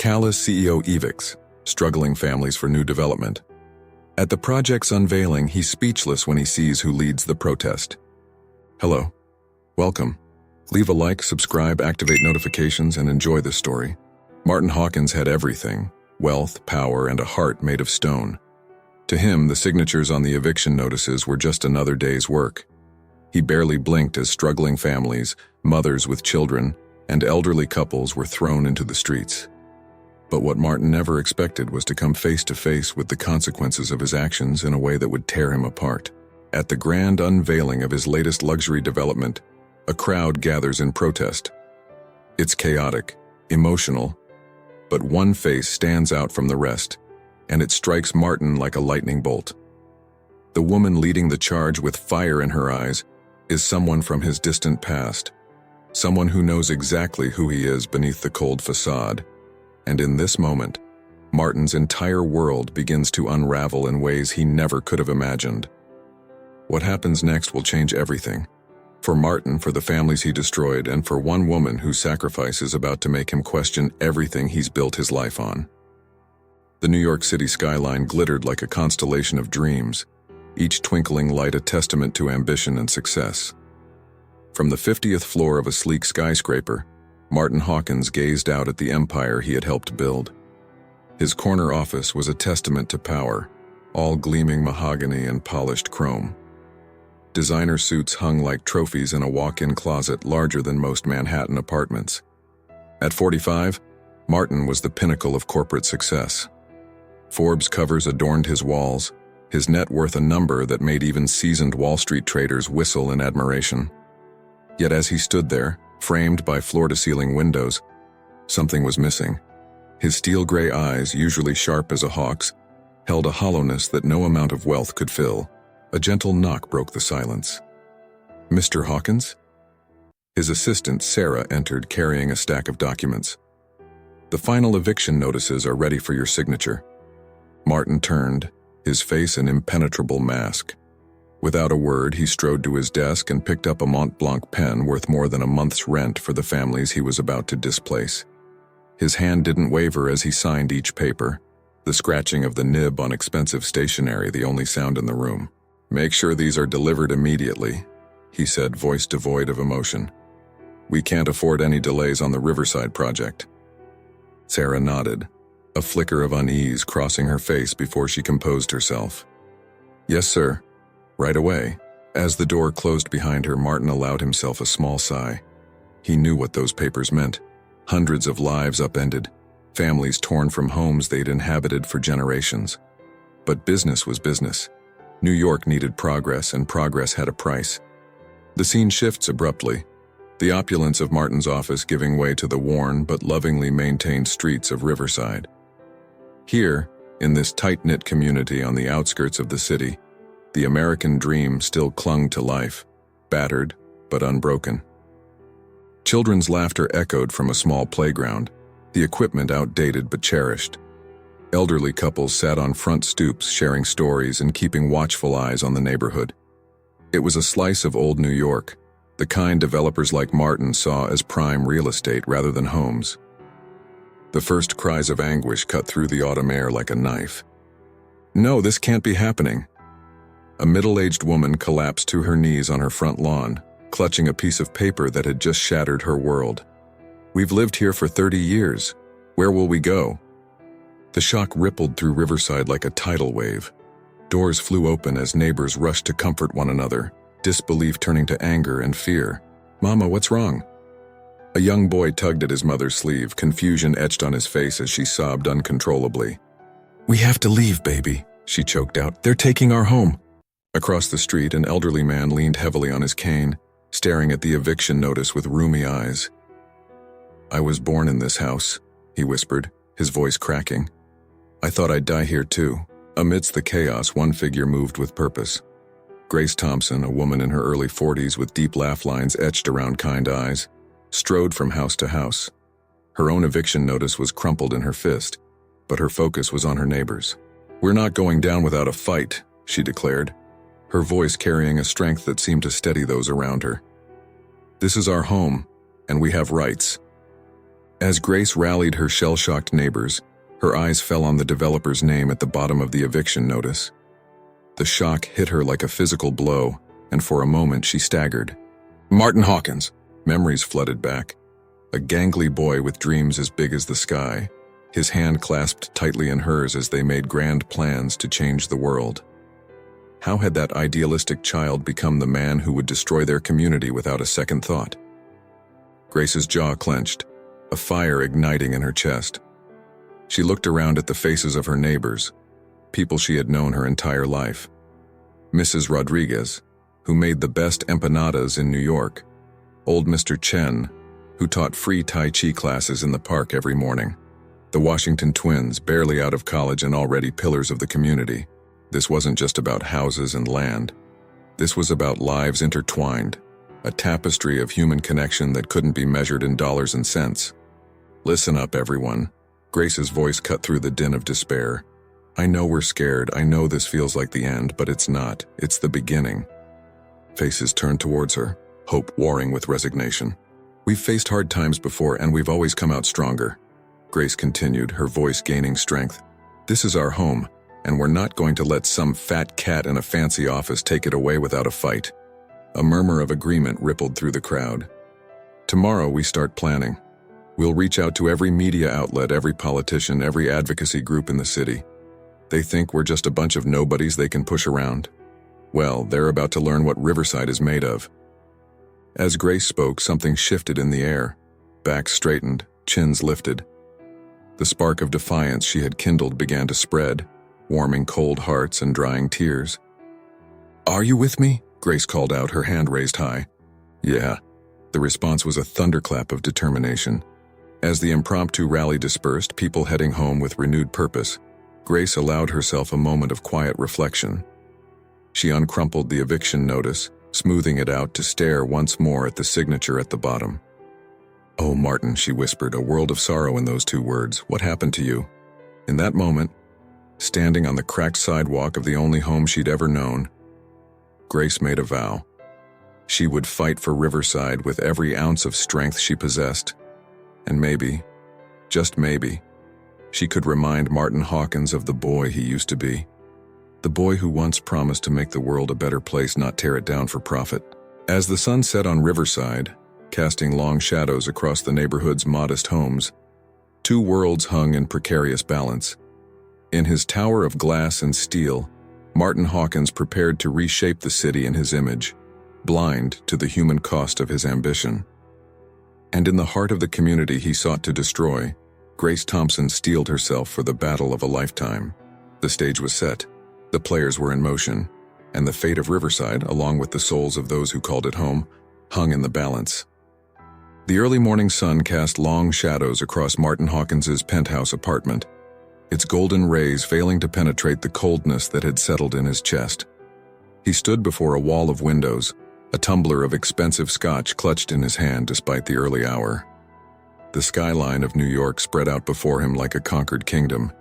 Callous CEO Evicts, struggling families for new development. At the project's unveiling, he's speechless when he sees who leads the protest. Hello. Welcome. Leave a like, subscribe, activate notifications, and enjoy this story. Martin Hawkins had everything: wealth, power, and a heart made of stone. To him, the signatures on the eviction notices were just another day's work. He barely blinked as struggling families, mothers with children, and elderly couples were thrown into the streets. But what Martin never expected was to come face to face with the consequences of his actions in a way that would tear him apart. At the grand unveiling of his latest luxury development, a crowd gathers in protest. It's chaotic, emotional, but one face stands out from the rest, and it strikes Martin like a lightning bolt. The woman leading the charge with fire in her eyes is someone from his distant past, someone who knows exactly who he is beneath the cold facade. And in this moment, Martin's entire world begins to unravel in ways he never could have imagined. What happens next will change everything. For Martin, for the families he destroyed, and for one woman whose sacrifice is about to make him question everything he's built his life on. The New York City skyline glittered like a constellation of dreams, each twinkling light a testament to ambition and success. From the 50th floor of a sleek skyscraper, Martin Hawkins gazed out at the empire he had helped build. His corner office was a testament to power, all gleaming mahogany and polished chrome. Designer suits hung like trophies in a walk-in closet larger than most Manhattan apartments. At 45, Martin was the pinnacle of corporate success. Forbes covers adorned his walls, his net worth a number that made even seasoned Wall Street traders whistle in admiration. Yet as he stood there, framed by floor-to-ceiling windows, something was missing. His steel-gray eyes, usually sharp as a hawk's, held a hollowness that no amount of wealth could fill. A gentle knock broke the silence. "Mr. Hawkins?" His assistant, Sarah, entered carrying a stack of documents. "The final eviction notices are ready for your signature." Martin turned, his face an impenetrable mask. Without a word, he strode to his desk and picked up a Mont Blanc pen worth more than a month's rent for the families he was about to displace. His hand didn't waver as he signed each paper, the scratching of the nib on expensive stationery the only sound in the room. "Make sure these are delivered immediately," he said, voice devoid of emotion. "We can't afford any delays on the Riverside project." Sarah nodded, a flicker of unease crossing her face before she composed herself. "Yes, sir. Right away." As the door closed behind her, Martin allowed himself a small sigh. He knew what those papers meant. Hundreds of lives upended, families torn from homes they'd inhabited for generations. But business was business. New York needed progress, and progress had a price. The scene shifts abruptly, the opulence of Martin's office giving way to the worn but lovingly maintained streets of Riverside. Here, in this tight-knit community on the outskirts of the city, the American dream still clung to life, battered but unbroken. Children's laughter echoed from a small playground, the equipment outdated but cherished. Elderly couples sat on front stoops sharing stories and keeping watchful eyes on the neighborhood. It was a slice of old New York, the kind developers like Martin saw as prime real estate rather than homes. The first cries of anguish cut through the autumn air like a knife. "No, this can't be happening." A middle-aged woman collapsed to her knees on her front lawn, clutching a piece of paper that had just shattered her world. "We've lived here for 30 years. Where will we go?" The shock rippled through Riverside like a tidal wave. Doors flew open as neighbors rushed to comfort one another, disbelief turning to anger and fear. "Mama, what's wrong?" A young boy tugged at his mother's sleeve, confusion etched on his face as she sobbed uncontrollably. "We have to leave, baby," she choked out. "They're taking our home." Across the street, an elderly man leaned heavily on his cane, staring at the eviction notice with rheumy eyes. "I was born in this house," he whispered, his voice cracking. "I thought I'd die here too." Amidst the chaos, one figure moved with purpose. Grace Thompson, a woman in her early 40s with deep laugh lines etched around kind eyes, strode from house to house. Her own eviction notice was crumpled in her fist, but her focus was on her neighbors. "We're not going down without a fight," she declared, her voice carrying a strength that seemed to steady those around her. "This is our home, and we have rights." As Grace rallied her shell-shocked neighbors, her eyes fell on the developer's name at the bottom of the eviction notice. The shock hit her like a physical blow, and for a moment she staggered. Martin Hawkins! Memories flooded back. A gangly boy with dreams as big as the sky, his hand clasped tightly in hers as they made grand plans to change the world. How had that idealistic child become the man who would destroy their community without a second thought? Grace's jaw clenched, a fire igniting in her chest. She looked around at the faces of her neighbors, people she had known her entire life. Mrs. Rodriguez, who made the best empanadas in New York. Old Mr. Chen, who taught free Tai Chi classes in the park every morning. The Washington twins, barely out of college and already pillars of the community. This wasn't just about houses and land. This was about lives intertwined, a tapestry of human connection that couldn't be measured in dollars and cents. Listen up, everyone. Grace's voice cut through the din of despair. I know we're scared, I know this feels like the end, but it's not. It's the beginning. Faces turned towards her, hope warring with resignation. We've faced hard times before, and we've always come out stronger. Grace continued, her voice gaining strength. This is our home, and we're not going to let some fat cat in a fancy office take it away without a fight. A murmur of agreement rippled through the crowd. Tomorrow we start planning. We'll reach out to every media outlet, every politician, every advocacy group in the city. They think we're just a bunch of nobodies they can push around. Well, they're about to learn what Riverside is made of. As Grace spoke, something shifted in the air. Backs straightened, chins lifted. The spark of defiance she had kindled began to spread, warming cold hearts and drying tears. Are you with me? Grace called out, her hand raised high. Yeah. The response was a thunderclap of determination. As the impromptu rally dispersed, people heading home with renewed purpose, Grace allowed herself a moment of quiet reflection. She uncrumpled the eviction notice, smoothing it out to stare once more at the signature at the bottom. Oh, Martin, she whispered, a world of sorrow in those two words. What happened to you? In that moment, standing on the cracked sidewalk of the only home she'd ever known, Grace made a vow. She would fight for Riverside with every ounce of strength she possessed. And maybe, just maybe, she could remind Martin Hawkins of the boy he used to be. The boy who once promised to make the world a better place, not tear it down for profit. As the sun set on Riverside, casting long shadows across the neighborhood's modest homes, two worlds hung in precarious balance. In his tower of glass and steel, Martin Hawkins prepared to reshape the city in his image, blind to the human cost of his ambition. And in the heart of the community he sought to destroy, Grace Thompson steeled herself for the battle of a lifetime. The stage was set, the players were in motion, and the fate of Riverside, along with the souls of those who called it home, hung in the balance. The early morning sun cast long shadows across Martin Hawkins's penthouse apartment, its golden rays failing to penetrate the coldness that had settled in his chest. He stood before a wall of windows, a tumbler of expensive scotch clutched in his hand despite the early hour. The skyline of New York spread out before him like a conquered kingdom,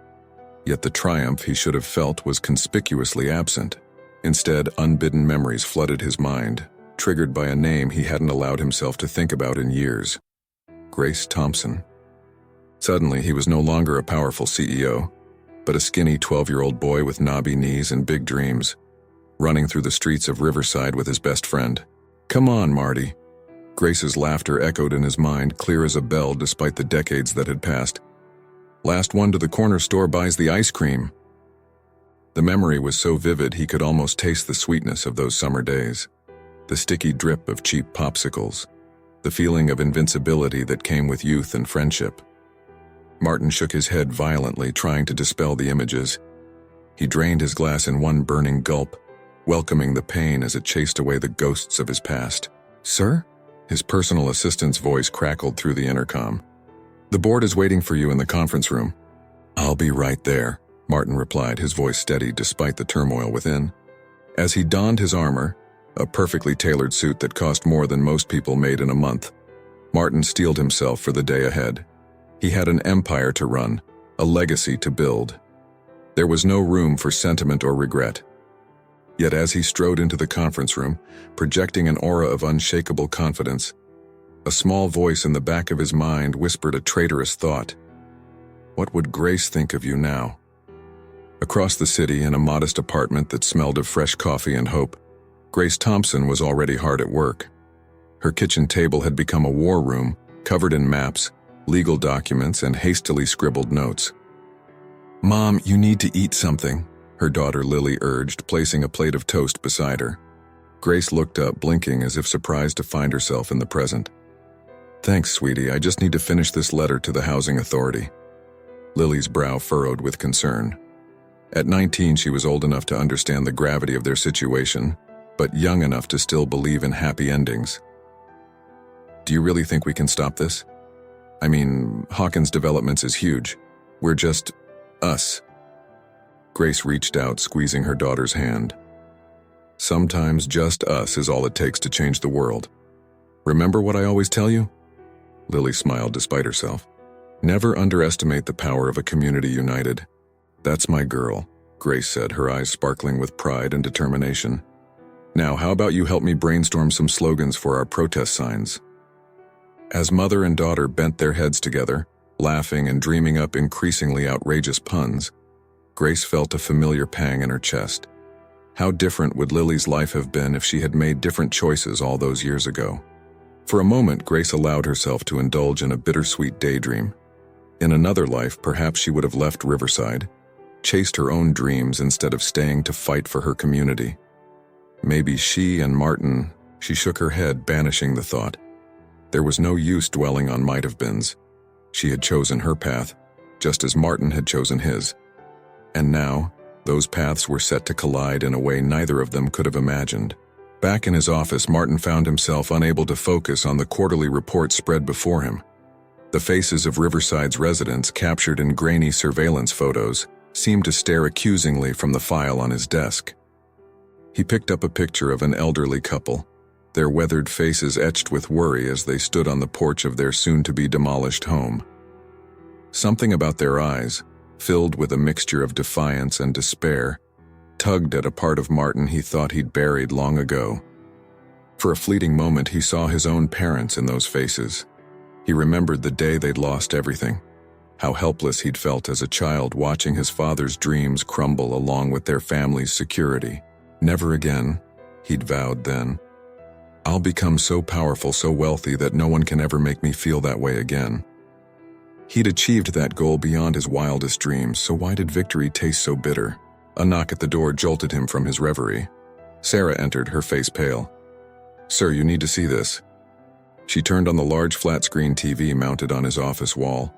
yet the triumph he should have felt was conspicuously absent. Instead, unbidden memories flooded his mind, triggered by a name he hadn't allowed himself to think about in years. Grace Thompson. Suddenly, he was no longer a powerful CEO, but a skinny 12-year-old boy with knobby knees and big dreams, running through the streets of Riverside with his best friend. Come on, Marty. Grace's laughter echoed in his mind, clear as a bell despite the decades that had passed. Last one to the corner store buys the ice cream. The memory was so vivid he could almost taste the sweetness of those summer days, the sticky drip of cheap popsicles, the feeling of invincibility that came with youth and friendship. Martin shook his head violently, trying to dispel the images. He drained his glass in one burning gulp, welcoming the pain as it chased away the ghosts of his past. Sir? His personal assistant's voice crackled through the intercom. The board is waiting for you in the conference room. I'll be right there, Martin replied, his voice steady despite the turmoil within. As he donned his armor, a perfectly tailored suit that cost more than most people made in a month, Martin steeled himself for the day ahead. He had an empire to run, a legacy to build. There was no room for sentiment or regret. Yet as he strode into the conference room, projecting an aura of unshakable confidence, A small voice in the back of his mind whispered a traitorous thought. What would Grace think of you now? Across the city, in a modest apartment that smelled of fresh coffee and hope, Grace Thompson was already hard at work. Her kitchen table had become a war room, covered in maps, legal documents, and hastily scribbled notes. "Mom, you need to eat something," her daughter Lily urged, placing a plate of toast beside her. Grace looked up, blinking as if surprised to find herself in the present. "Thanks, sweetie, I just need to finish this letter to the housing authority." Lily's brow furrowed with concern. At 19, she was old enough to understand the gravity of their situation, but young enough to still believe in happy endings. "Do you really think we can stop this? I mean, Hawkins Developments is huge. We're just us." Grace reached out, squeezing her daughter's hand. "Sometimes just us is all it takes to change the world. Remember what I always tell you?" Lily smiled despite herself. "Never underestimate the power of a community united." "That's my girl," Grace said, her eyes sparkling with pride and determination. "Now, how about you help me brainstorm some slogans for our protest signs?" As mother and daughter bent their heads together, laughing and dreaming up increasingly outrageous puns, Grace felt a familiar pang in her chest. How different would Lily's life have been if she had made different choices all those years ago? For a moment, Grace allowed herself to indulge in a bittersweet daydream. In another life, perhaps she would have left Riverside, chased her own dreams instead of staying to fight for her community. Maybe she and Martin. She shook her head, banishing the thought. There was no use dwelling on might-have-beens. She had chosen her path, just as Martin had chosen his. And now, those paths were set to collide in a way neither of them could have imagined. Back in his office, Martin found himself unable to focus on the quarterly report spread before him. The faces of Riverside's residents, captured in grainy surveillance photos, seemed to stare accusingly from the file on his desk. He picked up a picture of an elderly couple, their weathered faces etched with worry as they stood on the porch of their soon-to-be-demolished home. Something about their eyes, filled with a mixture of defiance and despair, tugged at a part of Martin he thought he'd buried long ago. For a fleeting moment, he saw his own parents in those faces. He remembered the day they'd lost everything, how helpless he'd felt as a child watching his father's dreams crumble along with their family's security. Never again, he'd vowed then. "I'll become so powerful, so wealthy that no one can ever make me feel that way again." He'd achieved that goal beyond his wildest dreams, so why did victory taste so bitter? A knock at the door jolted him from his reverie. Sarah entered, her face pale. "Sir, you need to see this." She turned on the large flat-screen TV mounted on his office wall.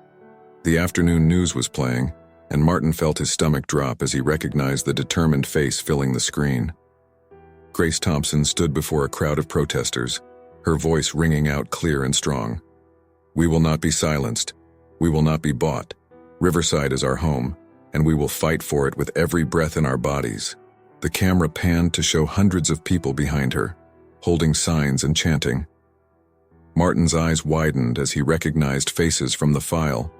The afternoon news was playing, and Martin felt his stomach drop as he recognized the determined face filling the screen. Grace Thompson stood before a crowd of protesters, her voice ringing out clear and strong. "We will not be silenced. We will not be bought. Riverside is our home, and we will fight for it with every breath in our bodies." The camera panned to show hundreds of people behind her, holding signs and chanting. Martin's eyes widened as he recognized faces from the file.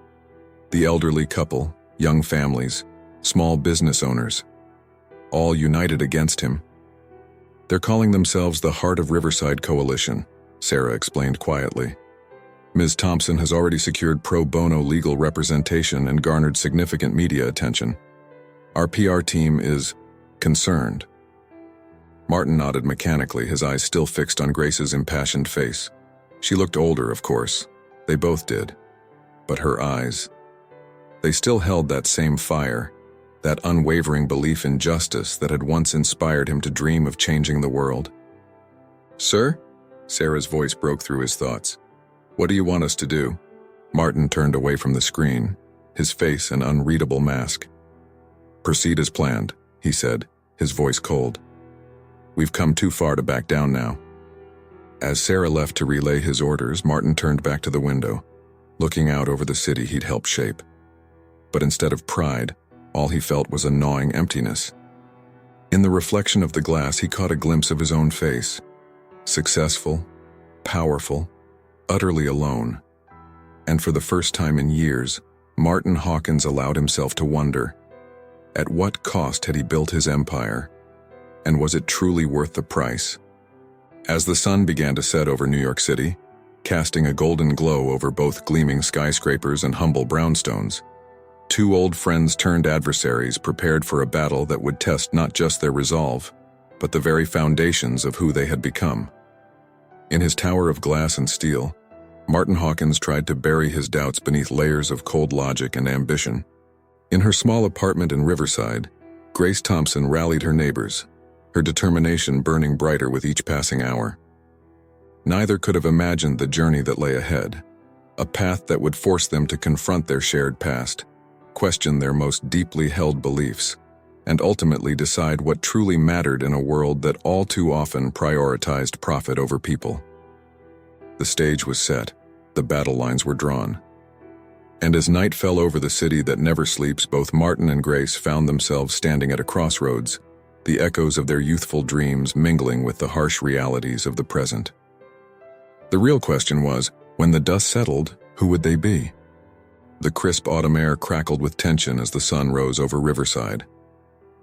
The elderly couple, young families, small business owners, all united against him. "They're calling themselves the Heart of Riverside Coalition," Sarah explained quietly. "Ms. Thompson has already secured pro bono legal representation and garnered significant media attention. Our PR team is concerned." Martin nodded mechanically, his eyes still fixed on Grace's impassioned face. She looked older, of course. They both did. But her eyes, they still held that same fire, that unwavering belief in justice that had once inspired him to dream of changing the world. "Sir?" Sarah's voice broke through his thoughts. "What do you want us to do?" Martin turned away from the screen, his face an unreadable mask. "Proceed as planned," he said, his voice cold. "We've come too far to back down now." As Sarah left to relay his orders, Martin turned back to the window, looking out over the city he'd helped shape. But instead of pride, all he felt was a gnawing emptiness. In the reflection of the glass, he caught a glimpse of his own face. Successful, powerful, utterly alone. And for the first time in years, Martin Hawkins allowed himself to wonder, at what cost had he built his empire? And was it truly worth the price? As the sun began to set over New York City, casting a golden glow over both gleaming skyscrapers and humble brownstones. Two old friends turned adversaries prepared for a battle that would test not just their resolve, but the very foundations of who they had become. In his tower of glass and steel, Martin Hawkins tried to bury his doubts beneath layers of cold logic and ambition. In her small apartment in Riverside, Grace Thompson rallied her neighbors, her determination burning brighter with each passing hour. Neither could have imagined the journey that lay ahead, a path that would force them to confront their shared past, question their most deeply held beliefs, and ultimately decide what truly mattered in a world that all too often prioritized profit over people. The stage was set, the battle lines were drawn. And as night fell over the city that never sleeps, both Martin and Grace found themselves standing at a crossroads, the echoes of their youthful dreams mingling with the harsh realities of the present. The real question was, when the dust settled, who would they be? The crisp autumn air crackled with tension as the sun rose over Riverside.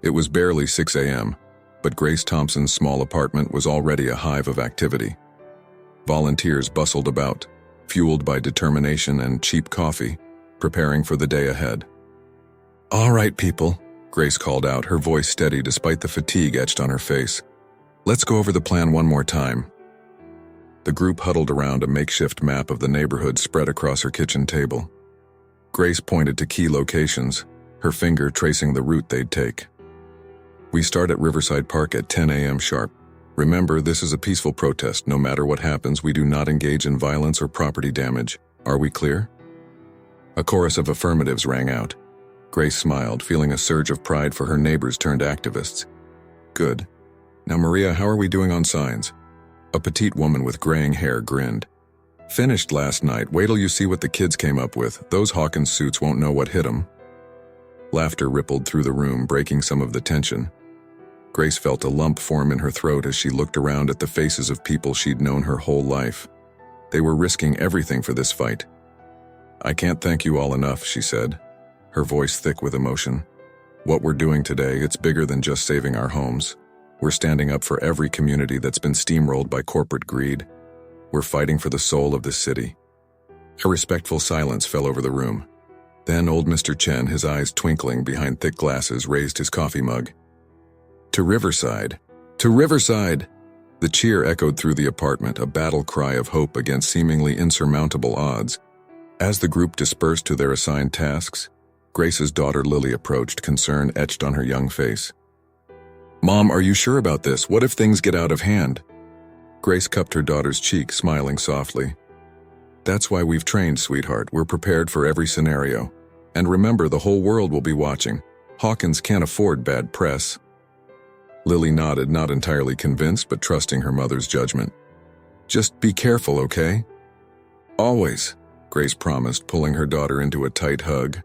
It was barely 6 a.m., but Grace Thompson's small apartment was already a hive of activity. Volunteers bustled about, fueled by determination and cheap coffee, preparing for the day ahead. "All right, people," Grace called out, her voice steady despite the fatigue etched on her face. "Let's go over the plan one more time." The group huddled around a makeshift map of the neighborhood spread across her kitchen table. Grace pointed to key locations, her finger tracing the route they'd take. "We start at Riverside Park at 10 a.m. sharp. Remember, this is a peaceful protest. No matter what happens, we do not engage in violence or property damage. Are we clear?" A chorus of affirmatives rang out. Grace smiled, feeling a surge of pride for her neighbors turned activists. "Good. Now, Maria, how are we doing on signs?" A petite woman with graying hair grinned. "Finished last night. Wait till you see what the kids came up with. Those Hawkins suits won't know what hit them." Laughter rippled through the room, breaking some of the tension. Grace felt a lump form in her throat as she looked around at the faces of people she'd known her whole life. They were risking everything for this fight. "I can't thank you all enough," she said, her voice thick with emotion. "What we're doing today, it's bigger than just saving our homes. We're standing up for every community that's been steamrolled by corporate greed. We're fighting for the soul of this city." A respectful silence fell over the room. Then old Mr. Chen, his eyes twinkling behind thick glasses, raised his coffee mug. "To Riverside! To Riverside!" The cheer echoed through the apartment, a battle cry of hope against seemingly insurmountable odds. As the group dispersed to their assigned tasks, Grace's daughter Lily approached, concern etched on her young face. "Mom, are you sure about this? What if things get out of hand?" Grace cupped her daughter's cheek, smiling softly. "That's why we've trained, sweetheart. We're prepared for every scenario. And remember, the whole world will be watching. Hawkins can't afford bad press." Lily nodded, not entirely convinced, but trusting her mother's judgment. "Just be careful, okay?" "Always," Grace promised, pulling her daughter into a tight hug.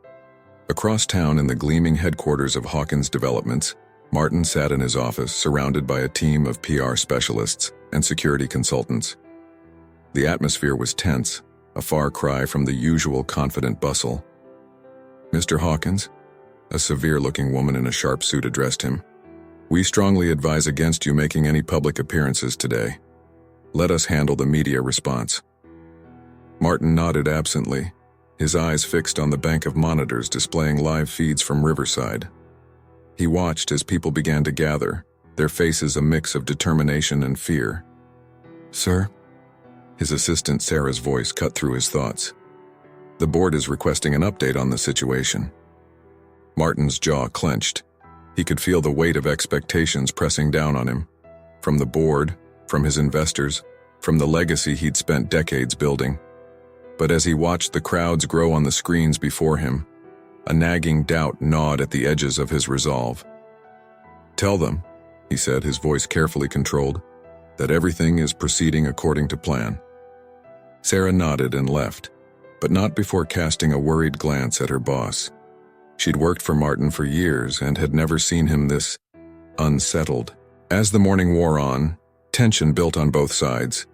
Across town in the gleaming headquarters of Hawkins Developments, Martin sat in his office, surrounded by a team of PR specialists and security consultants. The atmosphere was tense, a far cry from the usual confident bustle. "Mr. Hawkins," a severe-looking woman in a sharp suit addressed him, "we strongly advise against you making any public appearances today. Let us handle the media response." Martin nodded absently, his eyes fixed on the bank of monitors displaying live feeds from Riverside. He watched as people began to gather, their faces a mix of determination and fear. "Sir?" His assistant Sarah's voice cut through his thoughts. "The board is requesting an update on the situation." Martin's jaw clenched. He could feel the weight of expectations pressing down on him. From the board, from his investors, from the legacy he'd spent decades building. But as he watched the crowds grow on the screens before him, a nagging doubt gnawed at the edges of his resolve. "Tell them," he said, his voice carefully controlled, "that everything is proceeding according to plan." Sarah nodded and left, but not before casting a worried glance at her boss. She'd worked for Martin for years and had never seen him this unsettled. As the morning wore on, tension built on both sides.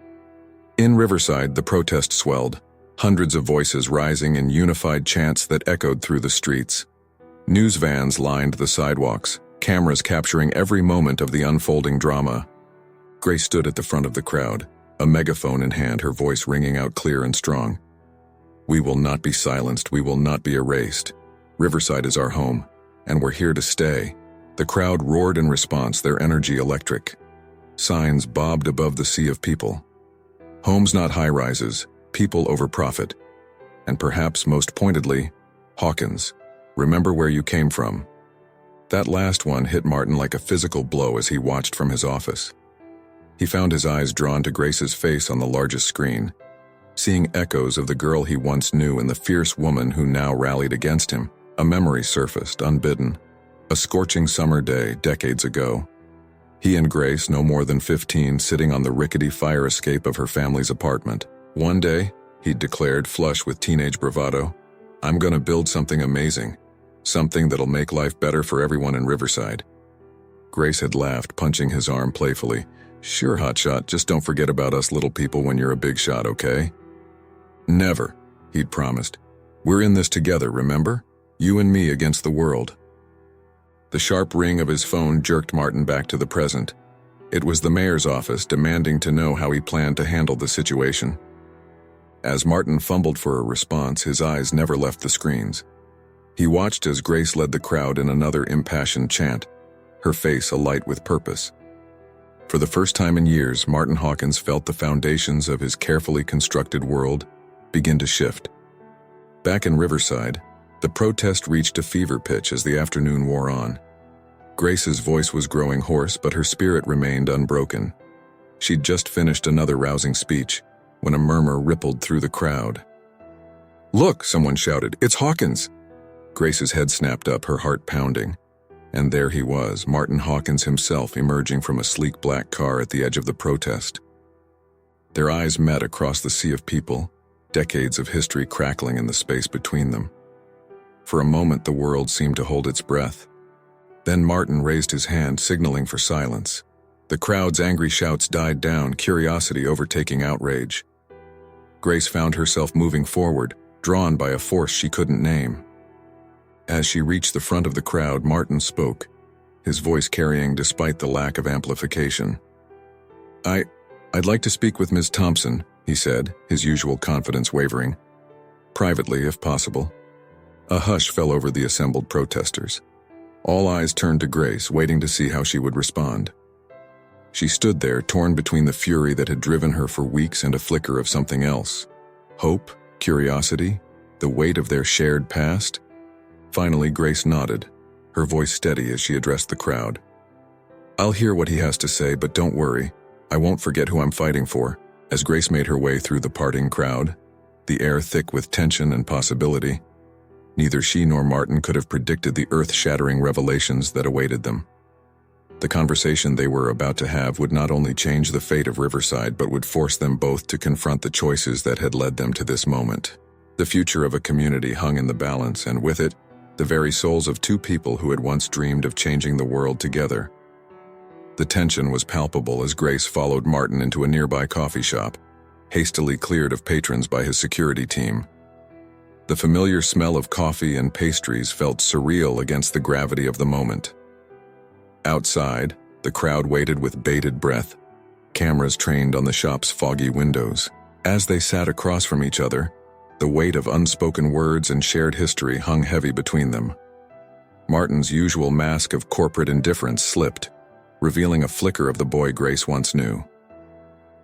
In Riverside, the protest swelled, hundreds of voices rising in unified chants that echoed through the streets. News vans lined the sidewalks, cameras capturing every moment of the unfolding drama. Grace stood at the front of the crowd, a megaphone in hand, her voice ringing out clear and strong. "We will not be silenced, we will not be erased. Riverside is our home, and we're here to stay." The crowd roared in response, their energy electric. Signs bobbed above the sea of people. Homes not high-rises, people over profit. And perhaps most pointedly, Hawkins, remember where you came from. That last one hit Martin like a physical blow as he watched from his office. He found his eyes drawn to Grace's face on the largest screen, seeing echoes of the girl he once knew and the fierce woman who now rallied against him. A memory surfaced, unbidden. A scorching summer day, decades ago. He and Grace, no more than 15, sitting on the rickety fire escape of her family's apartment. One day, he'd declared, flush with teenage bravado, "I'm gonna build something amazing. Something that'll make life better for everyone in Riverside." Grace had laughed, punching his arm playfully. "Sure, hotshot, just don't forget about us little people when you're a big shot, okay?" "Never," he'd promised. "We're in this together, remember? You and me against the world." The sharp ring of his phone jerked Martin back to the present. It was the mayor's office, demanding to know how he planned to handle the situation. As Martin fumbled for a response, his eyes never left the screens. He watched as Grace led the crowd in another impassioned chant, her face alight with purpose. For the first time in years, Martin Hawkins felt the foundations of his carefully constructed world begin to shift. Back in Riverside, the protest reached a fever pitch as the afternoon wore on. Grace's voice was growing hoarse, but her spirit remained unbroken. She'd just finished another rousing speech when a murmur rippled through the crowd. "Look," someone shouted, "it's Hawkins!" Grace's head snapped up, her heart pounding. And there he was, Martin Hawkins himself, emerging from a sleek black car at the edge of the protest. Their eyes met across the sea of people, decades of history crackling in the space between them. For a moment, the world seemed to hold its breath. Then Martin raised his hand, signaling for silence. The crowd's angry shouts died down, curiosity overtaking outrage. Grace found herself moving forward, drawn by a force she couldn't name. As she reached the front of the crowd, Martin spoke, his voice carrying despite the lack of amplification. I'd like to speak with Ms. Thompson," he said, his usual confidence wavering. "Privately, if possible." A hush fell over the assembled protesters. All eyes turned to Grace, waiting to see how she would respond. She stood there, torn between the fury that had driven her for weeks and a flicker of something else. Hope, curiosity, the weight of their shared past. Finally, Grace nodded, her voice steady as she addressed the crowd. "I'll hear what he has to say, but don't worry. I won't forget who I'm fighting for." As Grace made her way through the parting crowd, the air thick with tension and possibility, neither she nor Martin could have predicted the earth-shattering revelations that awaited them. The conversation they were about to have would not only change the fate of Riverside, but would force them both to confront the choices that had led them to this moment. The future of a community hung in the balance, and with it, the very souls of two people who had once dreamed of changing the world together. The tension was palpable as Grace followed Martin into a nearby coffee shop, hastily cleared of patrons by his security team. The familiar smell of coffee and pastries felt surreal against the gravity of the moment. Outside, the crowd waited with bated breath, cameras trained on the shop's foggy windows. As they sat across from each other, the weight of unspoken words and shared history hung heavy between them. Martin's usual mask of corporate indifference slipped, revealing a flicker of the boy Grace once knew.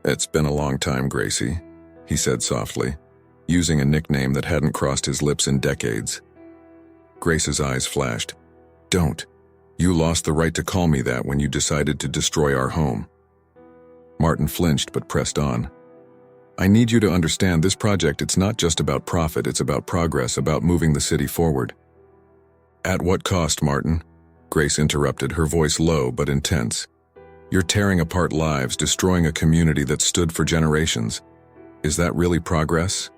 "It's been a long time, Gracie," he said softly, using a nickname that hadn't crossed his lips in decades. Grace's eyes flashed. "Don't. You lost the right to call me that when you decided to destroy our home." Martin flinched but pressed on. "I need you to understand this project, it's not just about profit, it's about progress, about moving the city forward." "At what cost, Martin?" Grace interrupted, her voice low but intense. "You're tearing apart lives, destroying a community that stood for generations. Is that really progress?"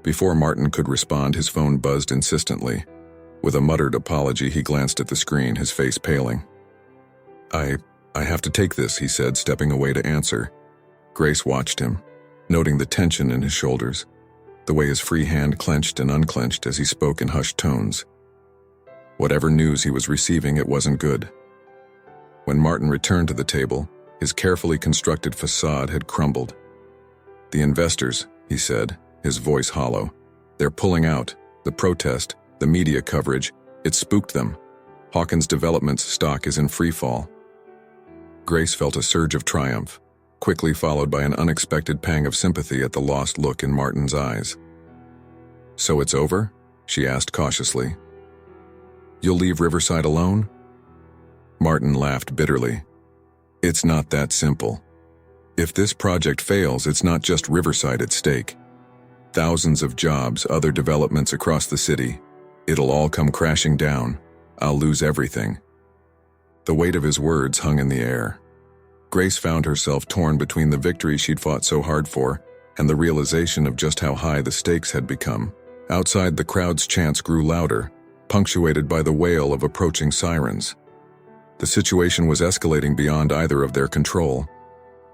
Before Martin could respond, his phone buzzed insistently. With a muttered apology, he glanced at the screen, his face paling. I have to take this," he said, stepping away to answer. Grace watched him, noting the tension in his shoulders, the way his free hand clenched and unclenched as he spoke in hushed tones. Whatever news he was receiving, it wasn't good. When Martin returned to the table, his carefully constructed facade had crumbled, "The investors," he said, his voice hollow. "They're pulling out. The protest, the media coverage, it spooked them. Hawkins Development's stock is in free fall." Grace felt a surge of triumph, quickly followed by an unexpected pang of sympathy at the lost look in Martin's eyes. "So it's over?" she asked cautiously. "You'll leave Riverside alone?" Martin laughed bitterly. "It's not that simple. If this project fails, it's not just Riverside at stake. Thousands of jobs, other developments across the city. It'll all come crashing down. I'll lose everything." The weight of his words hung in the air. Grace found herself torn between the victory she'd fought so hard for and the realization of just how high the stakes had become. Outside, the crowd's chants grew louder, punctuated by the wail of approaching sirens. The situation was escalating beyond either of their control.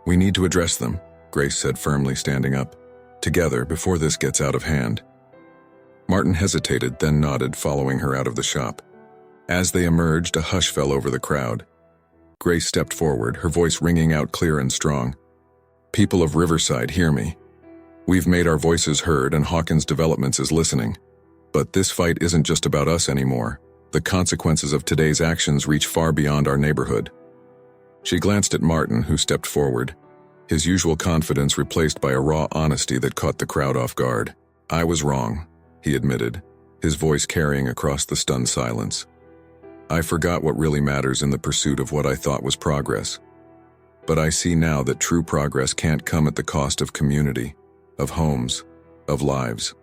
"We need to address them," Grace said firmly, standing up. "Together, before this gets out of hand." Martin hesitated, then nodded, following her out of the shop. As they emerged, a hush fell over the crowd. Grace stepped forward, her voice ringing out clear and strong. "People of Riverside, hear me. We've made our voices heard and Hawkins Developments is listening. But this fight isn't just about us anymore. The consequences of today's actions reach far beyond our neighborhood." She glanced at Martin, who stepped forward, his usual confidence replaced by a raw honesty that caught the crowd off guard. "I was wrong," he admitted, his voice carrying across the stunned silence. "I forgot what really matters in the pursuit of what I thought was progress. But I see now that true progress can't come at the cost of community, of homes, of lives."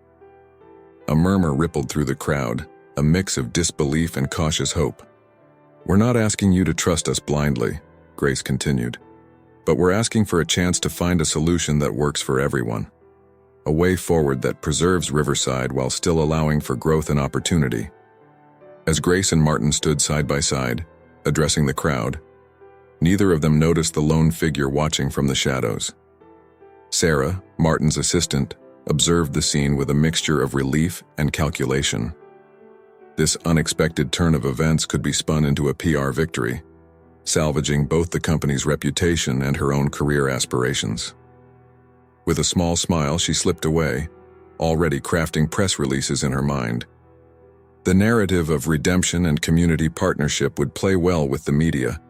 A murmur rippled through the crowd, a mix of disbelief and cautious hope. "We're not asking you to trust us blindly," Grace continued, "but we're asking for a chance to find a solution that works for everyone. A way forward that preserves Riverside while still allowing for growth and opportunity." As Grace and Martin stood side by side, addressing the crowd, neither of them noticed the lone figure watching from the shadows. Sarah, Martin's assistant, observed the scene with a mixture of relief and calculation. This unexpected turn of events could be spun into a PR victory, salvaging both the company's reputation and her own career aspirations. With a small smile, she slipped away, already crafting press releases in her mind. The narrative of redemption and community partnership would play well with the media,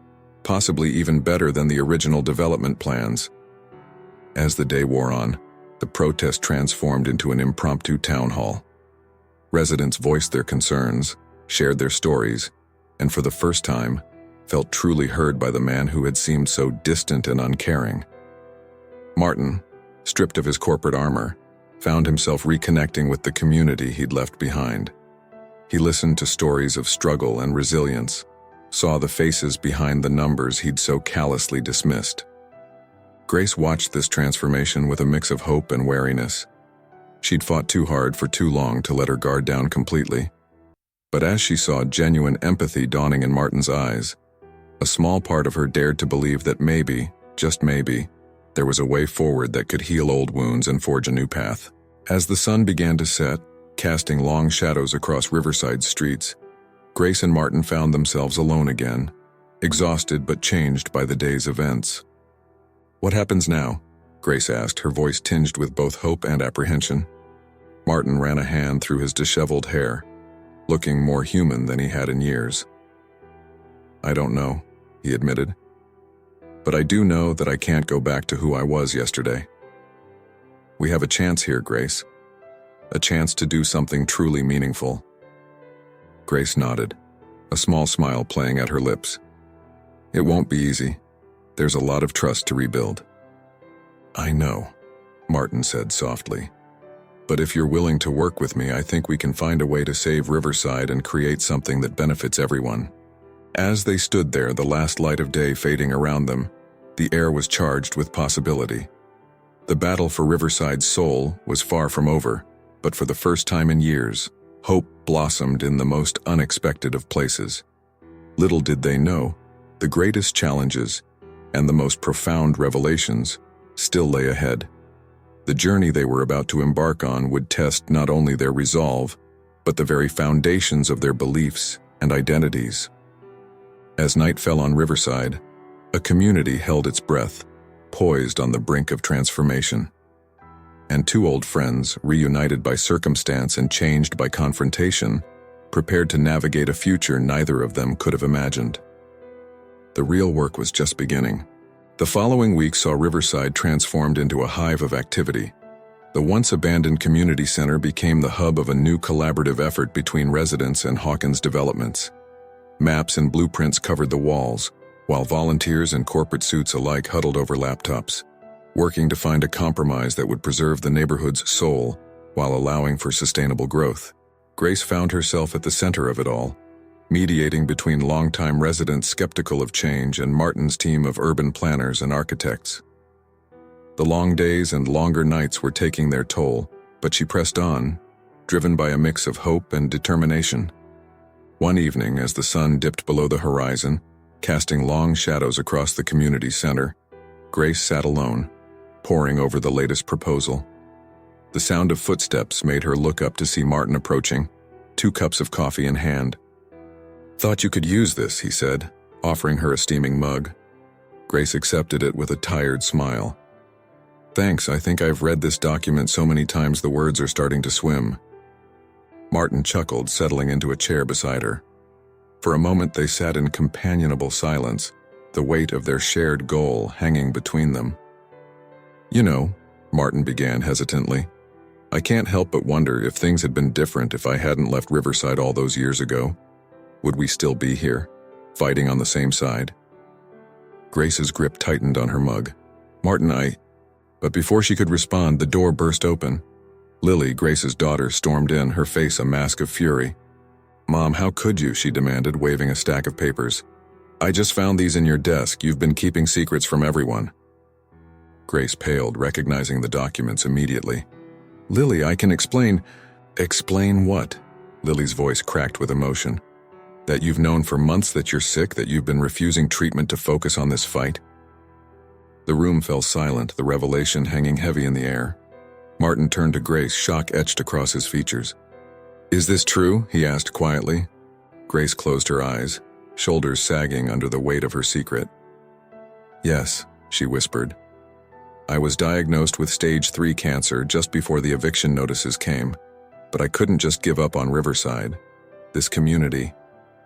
possibly even better than the original development plans. As the day wore on, the protest transformed into an impromptu town hall. Residents voiced their concerns, shared their stories, and for the first time, felt truly heard by the man who had seemed so distant and uncaring. Martin, stripped of his corporate armor, found himself reconnecting with the community he'd left behind. He listened to stories of struggle and resilience, saw the faces behind the numbers he'd so callously dismissed. Grace watched this transformation with a mix of hope and wariness. She'd fought too hard for too long to let her guard down completely. But as she saw genuine empathy dawning in Martin's eyes, a small part of her dared to believe that maybe, just maybe, there was a way forward that could heal old wounds and forge a new path. As the sun began to set, casting long shadows across Riverside's streets, Grace and Martin found themselves alone again, exhausted but changed by the day's events. "What happens now?" Grace asked, her voice tinged with both hope and apprehension. Martin ran a hand through his disheveled hair, looking more human than he had in years. "I don't know," he admitted. "But I do know that I can't go back to who I was yesterday. We have a chance here, Grace. A chance to do something truly meaningful." Grace nodded, a small smile playing at her lips. "It won't be easy. There's a lot of trust to rebuild." "I know," Martin said softly. "But if you're willing to work with me, I think we can find a way to save Riverside and create something that benefits everyone." As they stood there, the last light of day fading around them, the air was charged with possibility. The battle for Riverside's soul was far from over, but for the first time in years, hope blossomed in the most unexpected of places. Little did they know, the greatest challenges and the most profound revelations still lay ahead. The journey they were about to embark on would test not only their resolve, but the very foundations of their beliefs and identities. As night fell on Riverside, a community held its breath, poised on the brink of transformation. and two old friends, reunited by circumstance and changed by confrontation, prepared to navigate a future neither of them could have imagined. The real work was just beginning. The following week saw Riverside transformed into a hive of activity. The once abandoned community center became the hub of a new collaborative effort between residents and Hawkins developments. Maps and blueprints covered the walls, while volunteers in corporate suits alike huddled over laptops, working to find a compromise that would preserve the neighborhood's soul while allowing for sustainable growth. Grace found herself at the center of it all, mediating between longtime residents skeptical of change and Martin's team of urban planners and architects. The long days and longer nights were taking their toll, but she pressed on, driven by a mix of hope and determination. One evening, as the sun dipped below the horizon, casting long shadows across the community center, Grace sat alone, poring over the latest proposal. The sound of footsteps made her look up to see Martin approaching, 2 cups of coffee in hand. "Thought you could use this," he said, offering her a steaming mug. Grace accepted it with a tired smile. "Thanks, I think I've read this document so many times the words are starting to swim." Martin chuckled, settling into a chair beside her. For a moment they sat in companionable silence, the weight of their shared goal hanging between them. "You know," Martin began hesitantly, "I can't help but wonder if things had been different if I hadn't left Riverside all those years ago. Would we still be here, fighting on the same side?" Grace's grip tightened on her mug. "Martin, But before she could respond, the door burst open. Lily, Grace's daughter, stormed in, her face a mask of fury. "Mom, how could you?" she demanded, waving a stack of papers. "I just found these in your desk. You've been keeping secrets from everyone." Grace paled, recognizing the documents immediately. "Lily, I can explain." "Explain what?" Lily's voice cracked with emotion. "That you've known for months that you're sick, that you've been refusing treatment to focus on this fight?" The room fell silent, the revelation hanging heavy in the air. Martin turned to Grace, shock etched across his features. "Is this true?" he asked quietly. Grace closed her eyes, shoulders sagging under the weight of her secret. "Yes," she whispered. "I was diagnosed with stage 3 cancer just before the eviction notices came, but I couldn't just give up on Riverside. This community,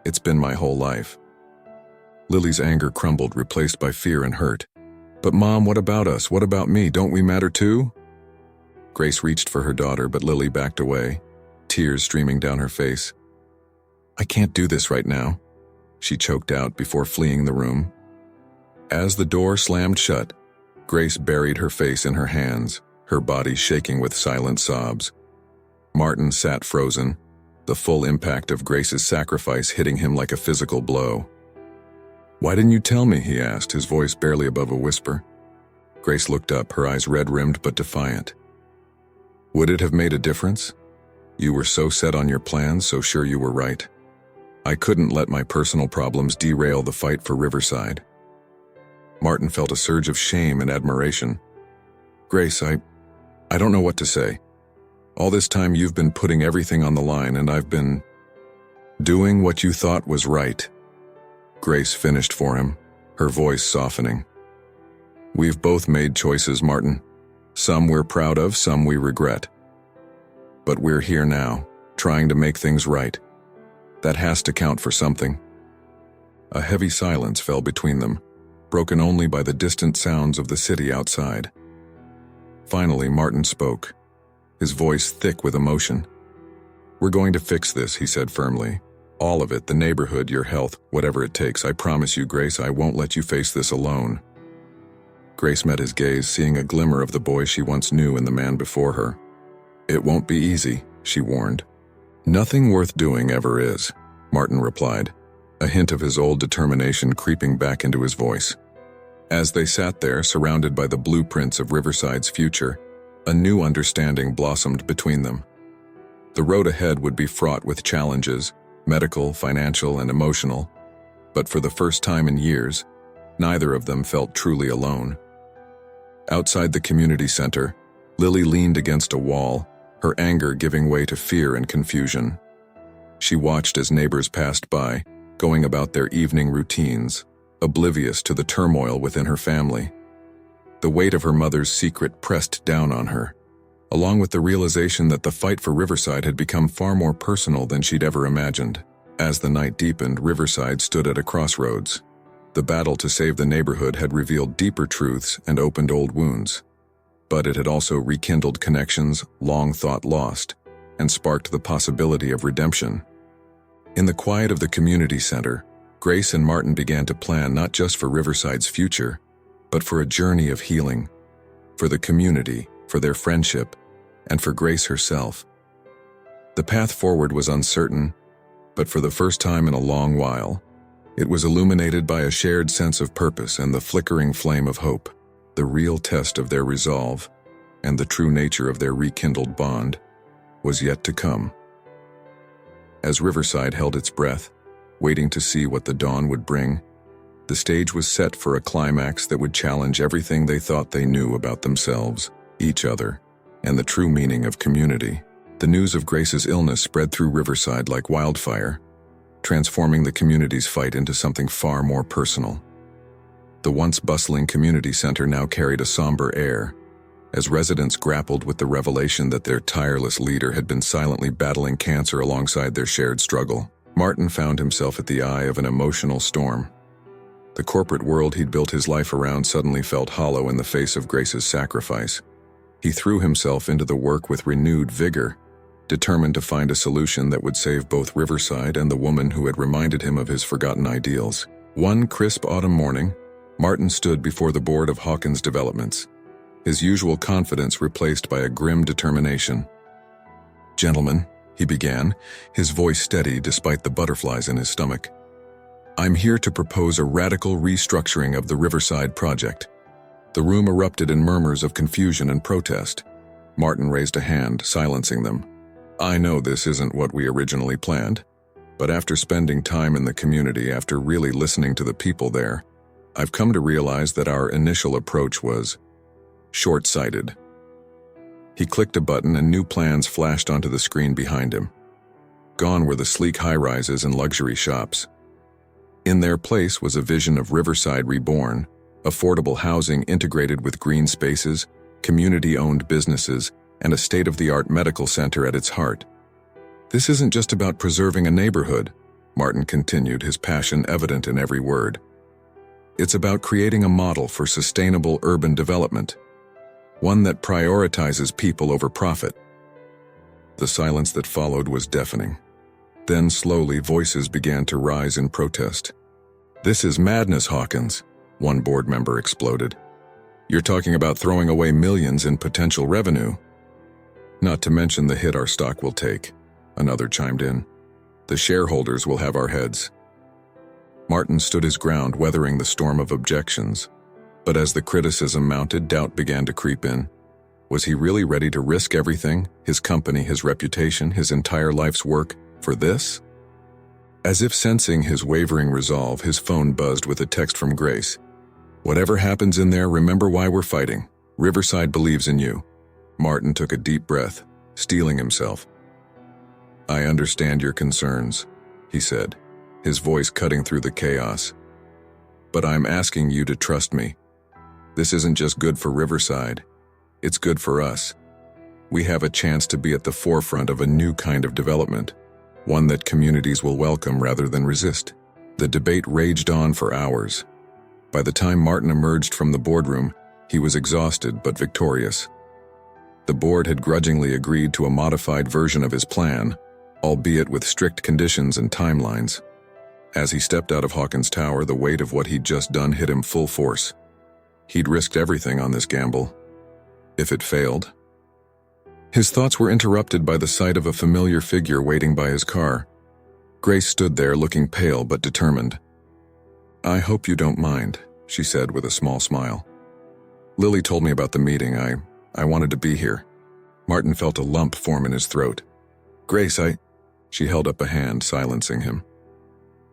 it's been my whole life." Lily's anger crumbled, replaced by fear and hurt. "But Mom, what about us? What about me? Don't we matter too?" Grace reached for her daughter, but Lily backed away, tears streaming down her face. "I can't do this right now," she choked out before fleeing the room. As the door slammed shut, Grace buried her face in her hands, her body shaking with silent sobs. Martin sat frozen, the full impact of Grace's sacrifice hitting him like a physical blow. "Why didn't you tell me?" he asked, his voice barely above a whisper. Grace looked up, her eyes red-rimmed but defiant. "Would it have made a difference? You were so set on your plans, so sure you were right. I couldn't let my personal problems derail the fight for Riverside." Martin felt a surge of shame and admiration. "Grace, I don't know what to say. All this time you've been putting everything on the line, and I've been doing what you thought was right." Grace finished for him, her voice softening. "We've both made choices, Martin. Some we're proud of, some we regret. But we're here now, trying to make things right. That has to count for something." A heavy silence fell between them, broken only by the distant sounds of the city outside. Finally, Martin spoke, his voice thick with emotion. "We're going to fix this," he said firmly. "All of it, the neighborhood, your health, whatever it takes. I promise you, Grace, I won't let you face this alone." Grace met his gaze, seeing a glimmer of the boy she once knew in the man before her. "It won't be easy," she warned. "Nothing worth doing ever is," Martin replied, a hint of his old determination creeping back into his voice. As they sat there, surrounded by the blueprints of Riverside's future, a new understanding blossomed between them. The road ahead would be fraught with challenges, medical, financial, and emotional, but for the first time in years, neither of them felt truly alone. Outside the community center, Lily leaned against a wall, her anger giving way to fear and confusion. She watched as neighbors passed by, going about their evening routines, oblivious to the turmoil within her family. The weight of her mother's secret pressed down on her, along with the realization that the fight for Riverside had become far more personal than she'd ever imagined. As the night deepened, Riverside stood at a crossroads. The battle to save the neighborhood had revealed deeper truths and opened old wounds. But it had also rekindled connections long thought lost and sparked the possibility of redemption. In the quiet of the community center, Grace and Martin began to plan not just for Riverside's future, but for a journey of healing, for the community, for their friendship, and for Grace herself. The path forward was uncertain, but for the first time in a long while, it was illuminated by a shared sense of purpose and the flickering flame of hope. The real test of their resolve, and the true nature of their rekindled bond, was yet to come. As Riverside held its breath, waiting to see what the dawn would bring, the stage was set for a climax that would challenge everything they thought they knew about themselves, each other, and the true meaning of community. The news of Grace's illness spread through Riverside like wildfire, transforming the community's fight into something far more personal. The once bustling community center now carried a somber air, as residents grappled with the revelation that their tireless leader had been silently battling cancer alongside their shared struggle. Martin found himself at the eye of an emotional storm. The corporate world he'd built his life around suddenly felt hollow in the face of Grace's sacrifice. He threw himself into the work with renewed vigor, determined to find a solution that would save both Riverside and the woman who had reminded him of his forgotten ideals. One crisp autumn morning, Martin stood before the board of Hawkins Developments, his usual confidence replaced by a grim determination. "Gentlemen," he began, his voice steady despite the butterflies in his stomach, "I'm here to propose a radical restructuring of the Riverside project." The room erupted in murmurs of confusion and protest. Martin raised a hand, silencing them. "I know this isn't what we originally planned, but after spending time in the community, after really listening to the people there, I've come to realize that our initial approach was short-sighted." He clicked a button and new plans flashed onto the screen behind him. Gone were the sleek high-rises and luxury shops. In their place was a vision of Riverside reborn, affordable housing integrated with green spaces, community-owned businesses, and a state-of-the-art medical center at its heart. "This isn't just about preserving a neighborhood," Martin continued, his passion evident in every word. "It's about creating a model for sustainable urban development, one that prioritizes people over profit." The silence that followed was deafening. Then slowly voices began to rise in protest. "This is madness, Hawkins," one board member exploded. "You're talking about throwing away millions in potential revenue. Not to mention the hit our stock will take," another chimed in. "The shareholders will have our heads." Martin stood his ground, weathering the storm of objections. But as the criticism mounted, doubt began to creep in. Was he really ready to risk everything, his company, his reputation, his entire life's work, for this? As if sensing his wavering resolve, his phone buzzed with a text from Grace. "Whatever happens in there, remember why we're fighting. Riverside believes in you." Martin took a deep breath, steeling himself. "I understand your concerns," he said, his voice cutting through the chaos. "But I'm asking you to trust me. This isn't just good for Riverside. It's good for us. We have a chance to be at the forefront of a new kind of development, one that communities will welcome rather than resist." The debate raged on for hours. By the time Martin emerged from the boardroom, he was exhausted but victorious. The board had grudgingly agreed to a modified version of his plan, albeit with strict conditions and timelines. As he stepped out of Hawkins Tower, the weight of what he'd just done hit him full force. He'd risked everything on this gamble. If it failed? His thoughts were interrupted by the sight of a familiar figure waiting by his car. Grace stood there looking pale but determined. "I hope you don't mind," she said with a small smile. "Lily told me about the meeting. I wanted to be here." Martin felt a lump form in his throat. "Grace, She held up a hand, silencing him.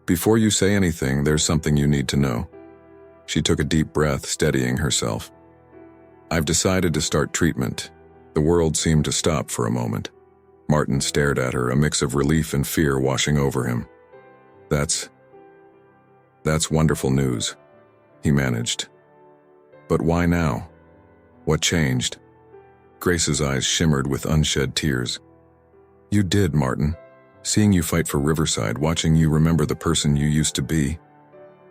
"Before you say anything, there's something you need to know." She took a deep breath, steadying herself. "I've decided to start treatment." The world seemed to stop for a moment. Martin stared at her, a mix of relief and fear washing over him. That's wonderful news," he managed. "But why now? What changed?" Grace's eyes shimmered with unshed tears. You did, Martin. Seeing you fight for Riverside, watching you remember the person you used to be.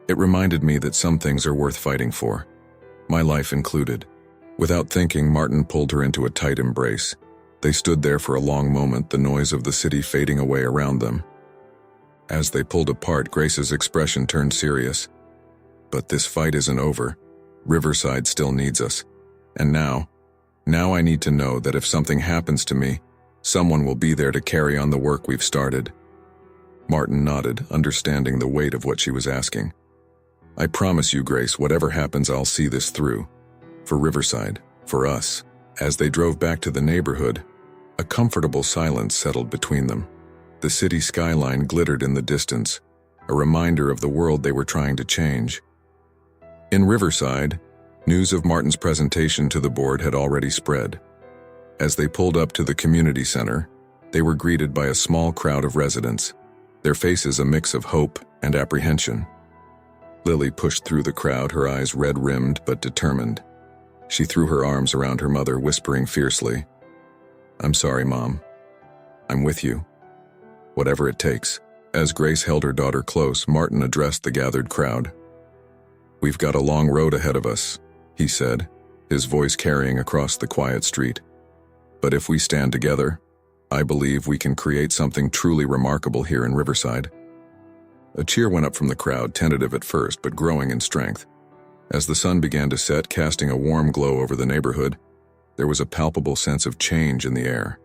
It reminded me that some things are worth fighting for. My life included. Without thinking, Martin pulled her into a tight embrace. They stood there for a long moment, the noise of the city fading away around them. As they pulled apart, Grace's expression turned serious. But this fight isn't over. Riverside still needs us. And now I need to know that if something happens to me, someone will be there to carry on the work we've started. Martin nodded, understanding the weight of what she was asking. I promise you, Grace, whatever happens, I'll see this through. For Riverside, for us. As they drove back to the neighborhood, a comfortable silence settled between them. The city skyline glittered in the distance, a reminder of the world they were trying to change. In Riverside, news of Martin's presentation to the board had already spread. As they pulled up to the community center, they were greeted by a small crowd of residents, their faces a mix of hope and apprehension. Lily pushed through the crowd, her eyes red-rimmed but determined. She threw her arms around her mother, whispering fiercely, I'm sorry, Mom. I'm with you. Whatever it takes. As Grace held her daughter close, Martin addressed the gathered crowd. We've got a long road ahead of us, he said, his voice carrying across the quiet street. But if we stand together, I believe we can create something truly remarkable here in Riverside. A cheer went up from the crowd, tentative at first, but growing in strength. As the sun began to set, casting a warm glow over the neighborhood, there was a palpable sense of change in the air.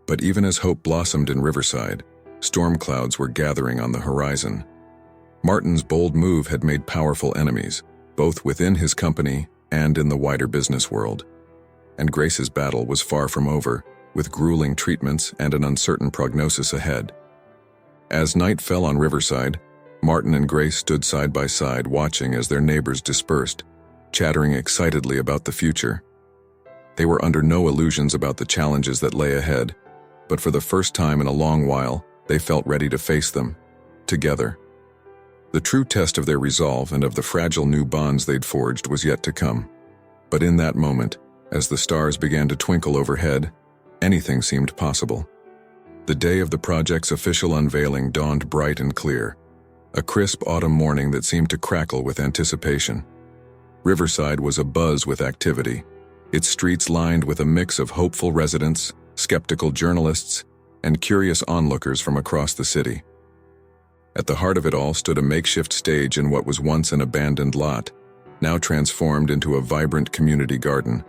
But even as hope blossomed in Riverside, storm clouds were gathering on the horizon. Martin's bold move had made powerful enemies, both within his company and in the wider business world. And Grace's battle was far from over, with grueling treatments and an uncertain prognosis ahead. As night fell on Riverside, Martin and Grace stood side by side, watching as their neighbors dispersed, chattering excitedly about the future. They were under no illusions about the challenges that lay ahead, but for the first time in a long while, they felt ready to face them, together. The true test of their resolve and of the fragile new bonds they'd forged was yet to come. But in that moment, as the stars began to twinkle overhead, anything seemed possible. The day of the project's official unveiling dawned bright and clear, a crisp autumn morning that seemed to crackle with anticipation. Riverside was abuzz with activity, its streets lined with a mix of hopeful residents, skeptical journalists, and curious onlookers from across the city. At the heart of it all stood a makeshift stage in what was once an abandoned lot, now transformed into a vibrant community garden.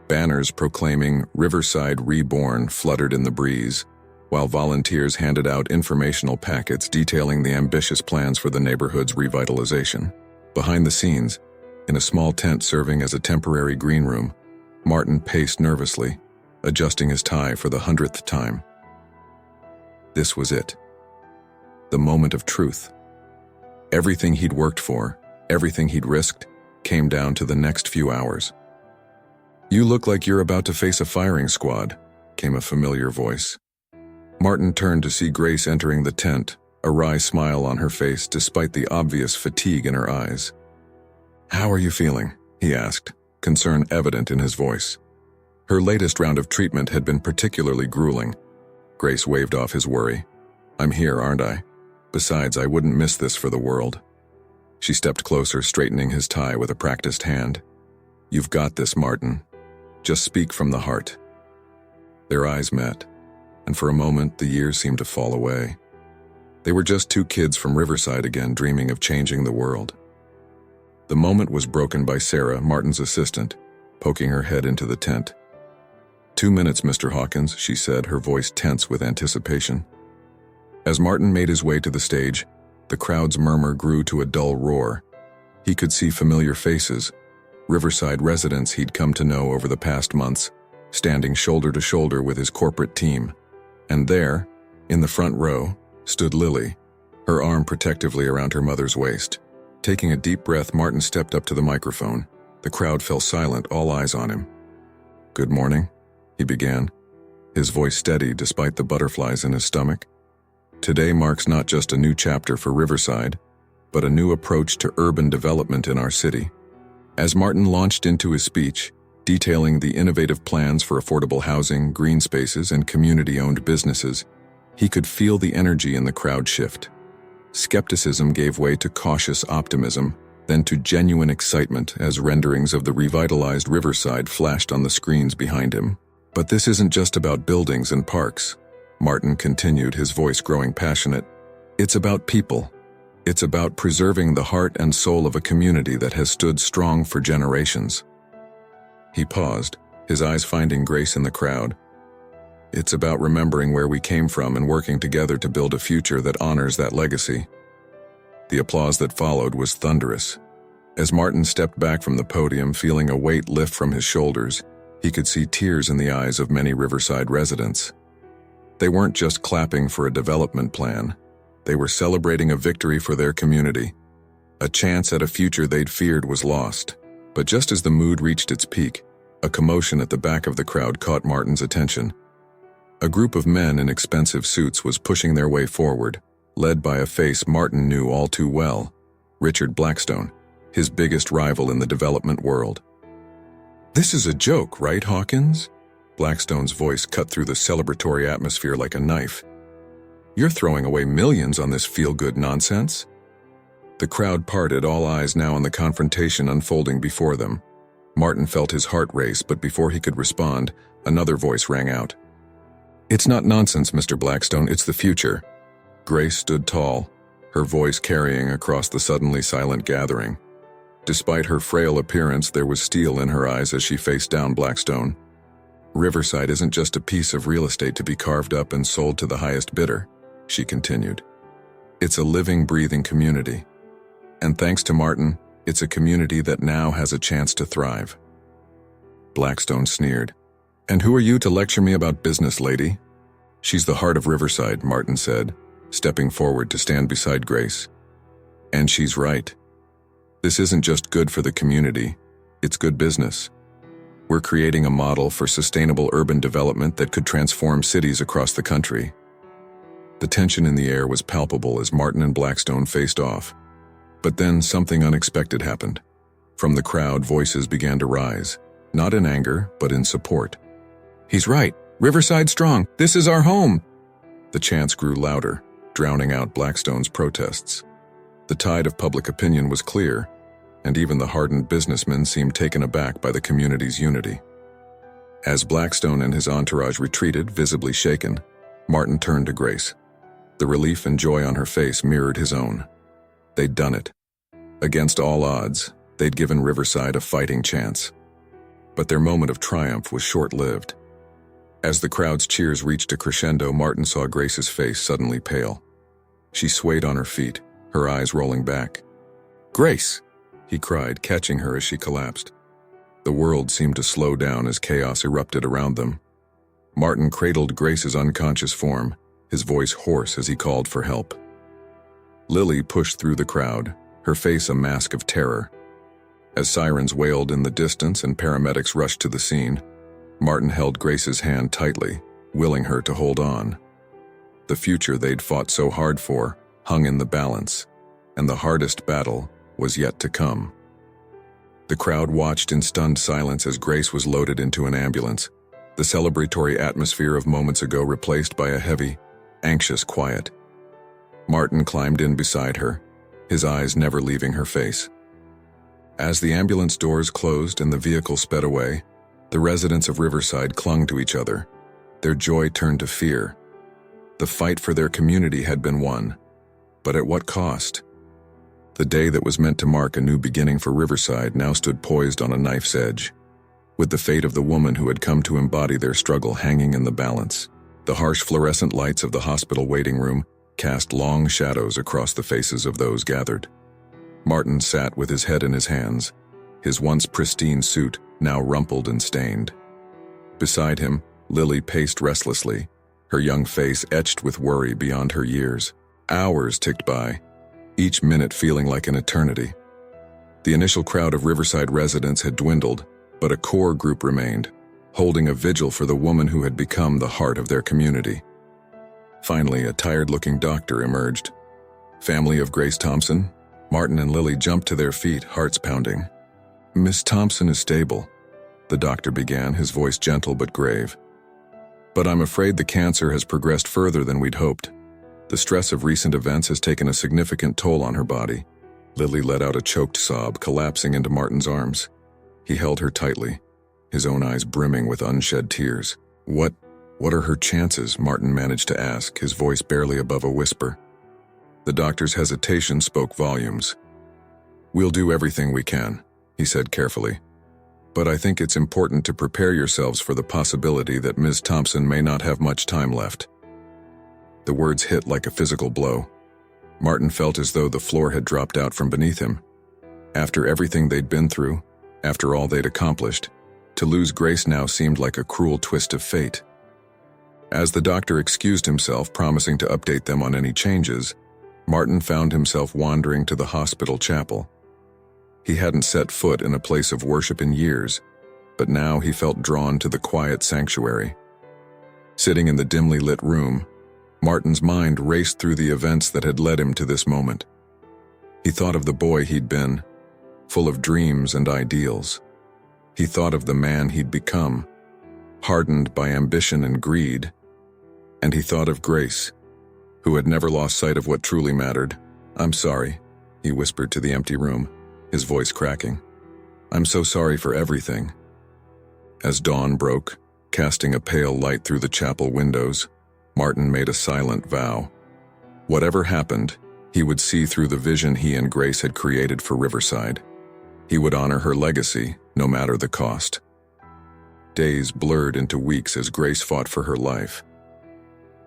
Banners proclaiming Riverside Reborn fluttered in the breeze, while volunteers handed out informational packets detailing the ambitious plans for the neighborhood's revitalization. Behind the scenes, in a small tent serving as a temporary green room, Martin paced nervously, adjusting his tie for the 100th time. This was it. The moment of truth. Everything he'd worked for, everything he'd risked, came down to the next few hours. You look like you're about to face a firing squad, came a familiar voice. Martin turned to see Grace entering the tent, a wry smile on her face despite the obvious fatigue in her eyes. How are you feeling? He asked, concern evident in his voice. Her latest round of treatment had been particularly grueling. Grace waved off his worry. I'm here, aren't I? Besides, I wouldn't miss this for the world. She stepped closer, straightening his tie with a practiced hand. You've got this, Martin. Just speak from the heart. Their eyes met, and for a moment the years seemed to fall away. They were just two kids from Riverside again, dreaming of changing the world. The moment was broken by Sarah, Martin's assistant, poking her head into the tent. 2 minutes, Mr. Hawkins, she said, her voice tense with anticipation. As Martin made his way to the stage, the crowd's murmur grew to a dull roar. He could see familiar faces, Riverside residents he'd come to know over the past months, standing shoulder to shoulder with his corporate team. And there, in the front row, stood Lily, her arm protectively around her mother's waist. Taking a deep breath, Martin stepped up to the microphone. The crowd fell silent, all eyes on him. Good morning, he began, his voice steady despite the butterflies in his stomach. Today marks not just a new chapter for Riverside, but a new approach to urban development in our city. As Martin launched into his speech, detailing the innovative plans for affordable housing, green spaces, and community-owned businesses. He could feel the energy in the crowd shift. Skepticism gave way to cautious optimism, then to genuine excitement as renderings of the revitalized Riverside flashed on the screens behind him. But this isn't just about buildings and parks, Martin continued, his voice growing passionate. It's about people. It's about preserving the heart and soul of a community that has stood strong for generations. He paused, his eyes finding Grace in the crowd. It's about remembering where we came from and working together to build a future that honors that legacy. The applause that followed was thunderous. As Martin stepped back from the podium, feeling a weight lift from his shoulders, he could see tears in the eyes of many Riverside residents. They weren't just clapping for a development plan. They were celebrating a victory for their community. A chance at a future they'd feared was lost. But just as the mood reached its peak, a commotion at the back of the crowd caught Martin's attention. A group of men in expensive suits was pushing their way forward, led by a face Martin knew all too well, Richard Blackstone, his biggest rival in the development world. "This is a joke, right, Hawkins?" Blackstone's voice cut through the celebratory atmosphere like a knife. "You're throwing away millions on this feel-good nonsense?" The crowd parted, all eyes now on the confrontation unfolding before them. Martin felt his heart race, but before he could respond, another voice rang out. "It's not nonsense, Mr. Blackstone, it's the future." Grace stood tall, her voice carrying across the suddenly silent gathering. Despite her frail appearance, there was steel in her eyes as she faced down Blackstone. "Riverside isn't just a piece of real estate to be carved up and sold to the highest bidder," she continued. "It's a living, breathing community. And thanks to Martin, it's a community that now has a chance to thrive." Blackstone sneered. "And who are you to lecture me about business, lady?" "She's the heart of Riverside," Martin said, stepping forward to stand beside Grace. "And she's right. This isn't just good for the community, it's good business. We're creating a model for sustainable urban development that could transform cities across the country." The tension in the air was palpable as Martin and Blackstone faced off. But then something unexpected happened. From the crowd, voices began to rise, not in anger, but in support. "He's right. Riverside strong. This is our home." The chants grew louder, drowning out Blackstone's protests. The tide of public opinion was clear, and even the hardened businessmen seemed taken aback by the community's unity. As Blackstone and his entourage retreated, visibly shaken, Martin turned to Grace. The relief and joy on her face mirrored his own. They'd done it. Against all odds, they'd given Riverside a fighting chance. But their moment of triumph was short-lived. As the crowd's cheers reached a crescendo, Martin saw Grace's face suddenly pale. She swayed on her feet, her eyes rolling back. "Grace!" he cried, catching her as she collapsed. The world seemed to slow down as chaos erupted around them. Martin cradled Grace's unconscious form, his voice hoarse as he called for help. Lily pushed through the crowd, her face a mask of terror. As sirens wailed in the distance and paramedics rushed to the scene, Martin held Grace's hand tightly, willing her to hold on. The future they'd fought so hard for hung in the balance, and the hardest battle was yet to come. The crowd watched in stunned silence as Grace was loaded into an ambulance, the celebratory atmosphere of moments ago replaced by a heavy, anxious quiet. Martin climbed in beside her, his eyes never leaving her face. As the ambulance doors closed and the vehicle sped away, the residents of Riverside clung to each other. Their joy turned to fear. The fight for their community had been won, but at what cost? The day that was meant to mark a new beginning for Riverside now stood poised on a knife's edge, with the fate of the woman who had come to embody their struggle hanging in the balance. The harsh fluorescent lights of the hospital waiting room cast long shadows across the faces of those gathered. Martin sat with his head in his hands, his once pristine suit now rumpled and stained. Beside him, Lily paced restlessly, her young face etched with worry beyond her years. Hours ticked by, each minute feeling like an eternity. The initial crowd of Riverside residents had dwindled, but a core group remained, holding a vigil for the woman who had become the heart of their community. Finally, a tired-looking doctor emerged. "Family of Grace Thompson?" Martin and Lily jumped to their feet, hearts pounding. "Miss Thompson is stable. the doctor began, his voice gentle but grave. "But I'm afraid the cancer has progressed further than we'd hoped. The stress of recent events has taken a significant toll on her body." Lily let out a choked sob, collapsing into Martin's arms. He held her tightly, his own eyes brimming with unshed tears. What are her chances?" Martin managed to ask, his voice barely above a whisper. The doctor's hesitation spoke volumes. "We'll do everything we can," he said carefully. "But I think it's important to prepare yourselves for the possibility that Ms. Thompson may not have much time left." The words hit like a physical blow. Martin felt as though the floor had dropped out from beneath him. After everything they'd been through, after all they'd accomplished, to lose Grace now seemed like a cruel twist of fate. As the doctor excused himself, promising to update them on any changes, Martin found himself wandering to the hospital chapel. He hadn't set foot in a place of worship in years, but now he felt drawn to the quiet sanctuary. Sitting in the dimly lit room, Martin's mind raced through the events that had led him to this moment. He thought of the boy he'd been, full of dreams and ideals. He thought of the man he'd become, hardened by ambition and greed. And he thought of Grace, who had never lost sight of what truly mattered. "I'm sorry," he whispered to the empty room, his voice cracking. "I'm so sorry for everything." As dawn broke, casting a pale light through the chapel windows, Martin made a silent vow. Whatever happened, he would see through the vision he and Grace had created for Riverside. He would honor her legacy, no matter the cost. Days blurred into weeks as Grace fought for her life.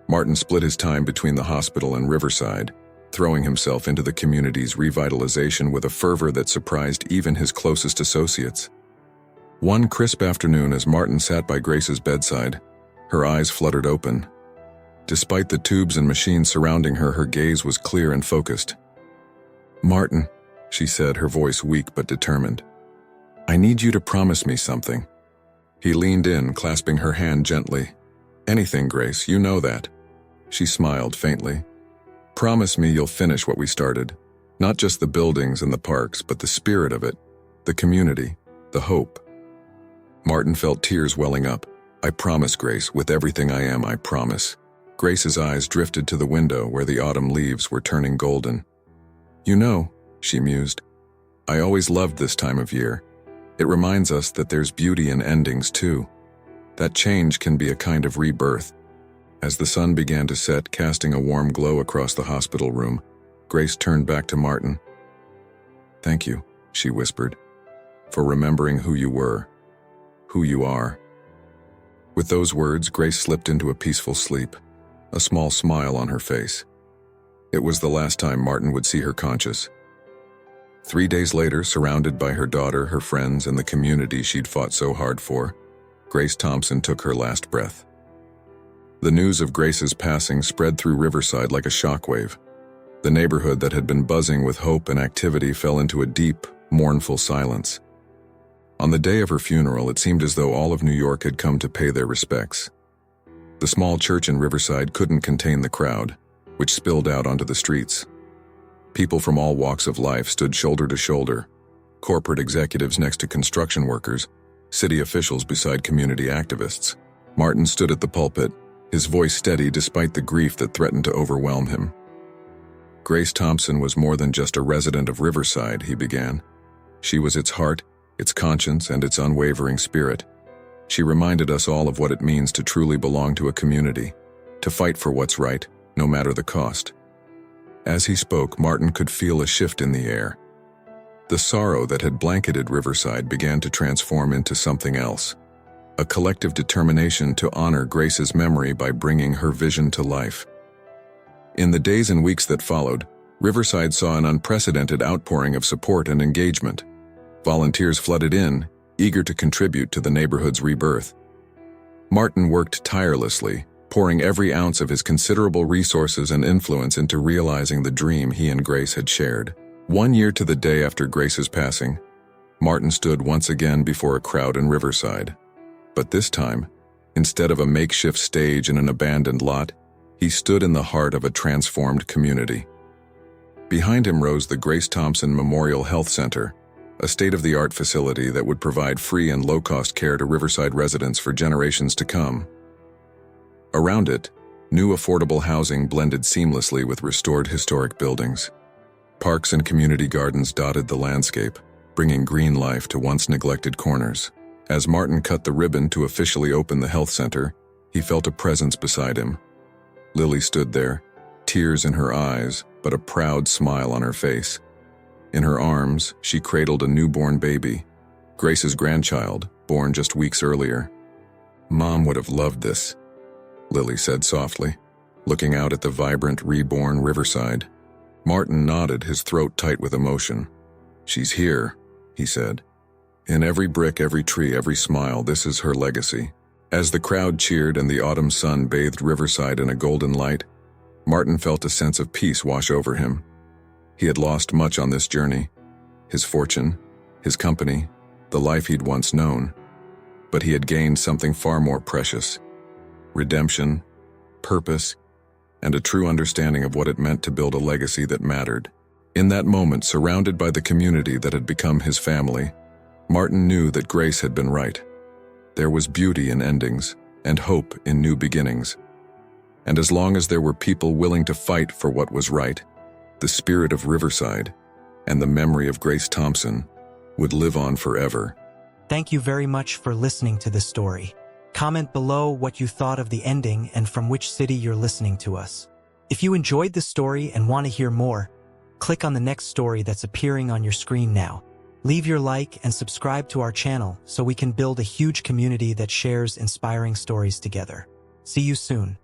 Martin split his time between the hospital and Riverside, throwing himself into the community's revitalization with a fervor that surprised even his closest associates. One crisp afternoon, as Martin sat by Grace's bedside, her eyes fluttered open. Despite the tubes and machines surrounding her, her gaze was clear and focused. "Martin," she said, her voice weak but determined, "I need you to promise me something." He leaned in, clasping her hand gently. "Anything, Grace, you know that." She smiled faintly. "Promise me you'll finish what we started. Not just the buildings and the parks, but the spirit of it, the community, the hope." Martin felt tears welling up. "I promise, Grace, with everything I am, I promise." Grace's eyes drifted to the window where the autumn leaves were turning golden. "You know," she mused, "I always loved this time of year. It reminds us that there's beauty in endings too. That change can be a kind of rebirth." As the sun began to set, casting a warm glow across the hospital room, Grace turned back to Martin. "Thank you," she whispered, "for remembering who you were, who you are." With those words, Grace slipped into a peaceful sleep, a small smile on her face. It was the last time Martin would see her conscious. 3 days later, surrounded by her daughter, her friends, and the community she'd fought so hard for, Grace Thompson took her last breath. The news of Grace's passing spread through Riverside like a shockwave. The neighborhood that had been buzzing with hope and activity fell into a deep, mournful silence. On the day of her funeral, it seemed as though all of New York had come to pay their respects. The small church in Riverside couldn't contain the crowd, which spilled out onto the streets. People from all walks of life stood shoulder to shoulder, corporate executives next to construction workers, city officials beside community activists. Martin stood at the pulpit, his voice steady despite the grief that threatened to overwhelm him. "Grace Thompson was more than just a resident of Riverside," he began. "She was its heart, its conscience, and its unwavering spirit. She reminded us all of what it means to truly belong to a community, to fight for what's right, no matter the cost." As he spoke, Martin could feel a shift in the air. The sorrow that had blanketed Riverside began to transform into something else, a collective determination to honor Grace's memory by bringing her vision to life. In the days and weeks that followed, Riverside saw an unprecedented outpouring of support and engagement. Volunteers flooded in, eager to contribute to the neighborhood's rebirth. Martin worked tirelessly, pouring every ounce of his considerable resources and influence into realizing the dream he and Grace had shared. 1 year to the day after Grace's passing, Martin stood once again before a crowd in Riverside. But this time, instead of a makeshift stage in an abandoned lot, he stood in the heart of a transformed community. Behind him rose the Grace Thompson Memorial Health Center, a state-of-the-art facility that would provide free and low-cost care to Riverside residents for generations to come. Around it, new affordable housing blended seamlessly with restored historic buildings. Parks and community gardens dotted the landscape, bringing green life to once neglected corners. As Martin cut the ribbon to officially open the health center, he felt a presence beside him. Lily stood there, tears in her eyes, but a proud smile on her face. In her arms, she cradled a newborn baby, Grace's grandchild, born just weeks earlier. "Mom would have loved this," Lily said softly, looking out at the vibrant, reborn Riverside. Martin nodded, his throat tight with emotion. "She's here," he said. "In every brick, every tree, every smile, this is her legacy." As the crowd cheered and the autumn sun bathed Riverside in a golden light, Martin felt a sense of peace wash over him. He had lost much on this journey: his fortune, his company, the life he'd once known. But he had gained something far more precious: redemption, purpose, and a true understanding of what it meant to build a legacy that mattered. In that moment, surrounded by the community that had become his family, Martin knew that Grace had been right. There was beauty in endings and hope in new beginnings. And as long as there were people willing to fight for what was right, the spirit of Riverside and the memory of Grace Thompson would live on forever. Thank you very much for listening to this story. Comment below what you thought of the ending and from which city you're listening to us. If you enjoyed this story and want to hear more, click on the next story that's appearing on your screen now. Leave your like and subscribe to our channel so we can build a huge community that shares inspiring stories together. See you soon.